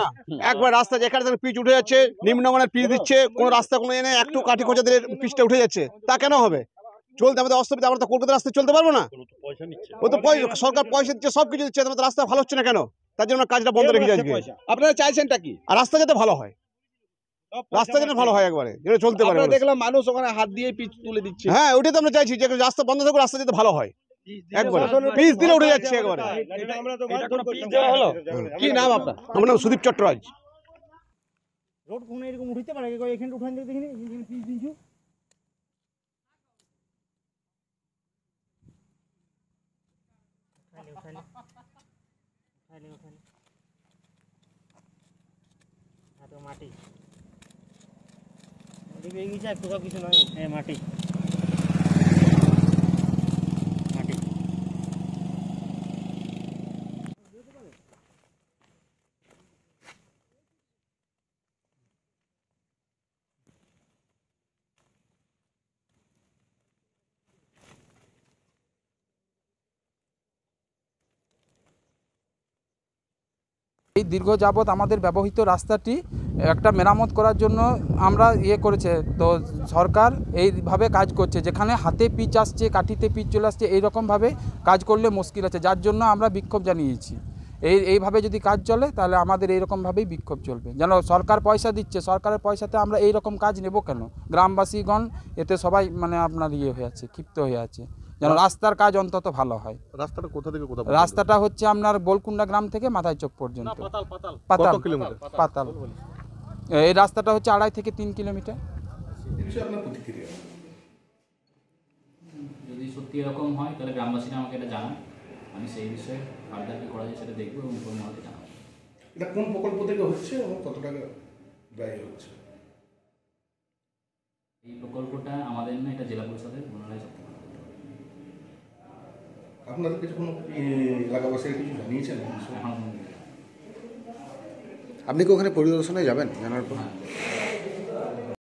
না একবার রাস্তা যেখানে থেকে পিচ উঠে যাচ্ছে, নিম্নমানের পিচ দিচ্ছে, কোনো রাস্তা কোনো এনে একটু কাঠি খোঁজা দিলে পিচটা উঠে যাচ্ছে, তা কেন হবে? চলতে আমাদের অসুবিধা, আমরা তো কলকাতা রাস্তায় চলতে পারবো না। ও তো সরকার পয়সা দিচ্ছে, সবকিছু দিচ্ছে, আমাদের রাস্তা ভালো হচ্ছে না কেন? তার জন্য কাজটা বন্ধ রেখে যাচ্ছে। আপনারা চাইছেনটা কি? আর রাস্তা যাতে ভালো হয়, রাস্তা যেন ভালো হয়, একবারে যেটা চলতে পারে। দেখলাম মানুষ ওখানে হাত দিয়ে পিচ তুলে দিচ্ছে। হ্যাঁ, ওটাই তো আমরা চাইছি যে রাস্তা বন্ধ থাকুক, রাস্তা যাতে ভালো হয়। একবারে পিচ দিলে উঠে যাচ্ছে একবারে। কি নাম আপনার? আমার নাম সুদীপ চট্টরাজ। রোড কোন এরকম উঠতে পারে, এখানে উঠান দেখিনি পিচ দিছু। মাটি একটু কিছু নয়, মাটি এই দীর্ঘ যাবৎ আমাদের ব্যবহৃত রাস্তাটি একটা মেরামত করার জন্য আমরা করেছে, তো সরকার এইভাবে কাজ করছে, যেখানে হাতে পিচ আসছে, কাঠিতে পিচ চলে আসছে, এইরকমভাবে কাজ করলে মুশকিল আছে, যার জন্য আমরা বিক্ষোভ জানিয়েছি। এইভাবে যদি কাজ চলে তাহলে আমাদের এইরকমভাবেই বিক্ষোভ চলবে। যেন সরকার পয়সা দিচ্ছে, সরকারের পয়সাতে আমরা এইরকম কাজ নেব কেন? গ্রামবাসীগণ এতে সবাই আপনার হয়ে আছে, ক্ষিপ্ত হয়ে আছে, যেন রাস্তার কাজ অন্তত ভালো হয়। রাস্তাটা কোথা থেকে কোথা? রাস্তাটা হচ্ছে আপনার বোলকুন্ডা গ্রাম থেকে মাথায় চোক পর্যন্ত। পাতাল কিলোমিটার? পাতাল। এই রাস্তাটা হচ্ছে 2.5 থেকে 3 কিলোমিটার। যদি সত্যি এরকম হয় তাহলে গ্রামবাসীরা আমাকে এটা জানান, আমি সেই বিষয়ে ফার্দার কি করা যায় সেটা দেখবো এবং আমাকে জানাবো। এটা কোন প্রকল্প থেকে হচ্ছে এবং কত টাকা ব্যয় হচ্ছে? এই প্রকল্পটা আমাদের না, এটা জেলা পরিষদের, ওনারাই সব। আপনাদের কিছু কোনো এলাকাবাসীরা কিছু জানিয়েছেন? এখন আপনি কি ওখানে পরিদর্শনে যাবেন জানার পর? হ্যাঁ।